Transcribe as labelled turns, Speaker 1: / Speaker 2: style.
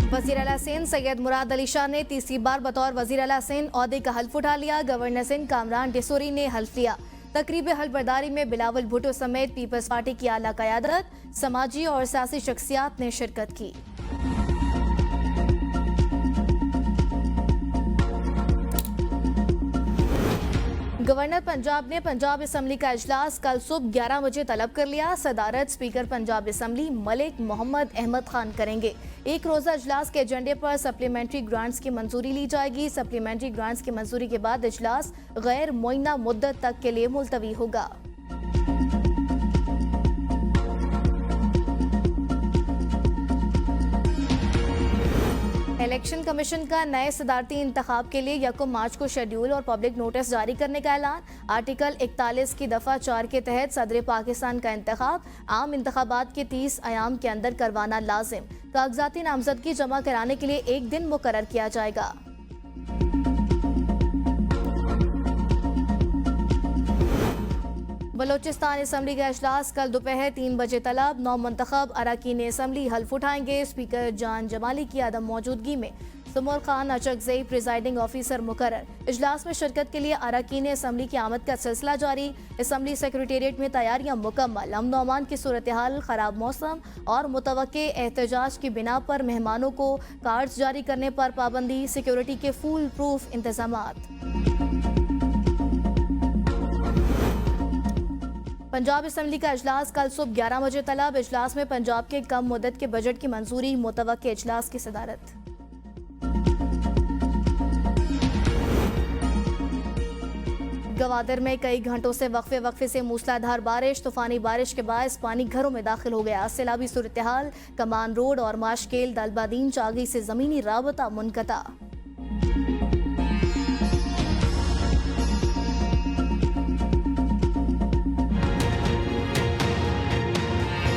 Speaker 1: वजीर आला सिंध सैयद मुराद अली शाह ने तीसरी बार बतौर वजीर आला सिंध ओहदे का हल्फ उठा लिया। गवर्नर सिंध कामरान डिसोरी ने हल्फ लिया। तकरीब हल्फबरदारी में बिलावल भुट्टो समेत पीपल्स पार्टी की आला क़यादत, समाजी और सियासी शख्सियात ने शिरकत की। गवर्नर पंजाब ने पंजाब असम्बली का इजलास कल सुबह 11 बजे तलब कर लिया। सदारत स्पीकर पंजाब असम्बली मलिक मोहम्मद अहमद खान करेंगे। एक रोज़ा इजलास के एजेंडे पर सप्लीमेंट्री ग्रांट्स की मंजूरी ली जाएगी। सप्लीमेंट्री ग्रांट्स की मंजूरी के बाद इजलास गैर मुअय्यना मुद्दत तक के लिए मुलतवी होगा। इलेक्शन कमीशन का नए सदारती इंतखाब के लिए 1 मार्च को शेड्यूल और पब्लिक नोटिस जारी करने का ऐलान। आर्टिकल 41 की दफ़ा 4 के तहत सदर पाकिस्तान का इंतखाब आम इंतखाबात के 30 अयाम के अंदर करवाना लाजिम। कागजाती नामजदगी जमा कराने के लिए एक दिन मुकर्रर किया जाएगा। बलोचिस्तान असम्बली का इजलास कल दोपहर 3 बजे तलब। 9 मुंतखब अरकान असम्बली हल्फ उठाएंगे। स्पीकर जान जमाली की अदम मौजूदगी में सुमर खान अचकजई प्रिजाइडिंग ऑफिसर मुकर्रर। इजलास में शिरकत के लिए अरकान असम्बली की आमद का सिलसिला जारी। असम्बली सेक्रेटेरिएट में तैयारियां मुकम्मल। अमन व अमान की सूरत हाल, खराब मौसम और मुतवक्के एहतजाज की बिना पर मेहमानों को कार्ड्स जारी करने पर पाबंदी। सिक्योरिटी के फुल प्रूफ इंतजामात। पंजाब असम्बली का इजलास कल सुबह 11 बजे तलब। इजलास में पंजाब के कम मुद्दत के बजट की मंजूरी। मुतवक्के इजलास की सदारत। गवादर में कई घंटों से वक्फे से मूसलाधार बारिश। तूफानी बारिश के बायस पानी घरों में दाखिल हो गया। सैलाबी सूरत हाल। कमान रोड और माशकेल दलबादीन चागी से जमीनी राबता मुनक़ता।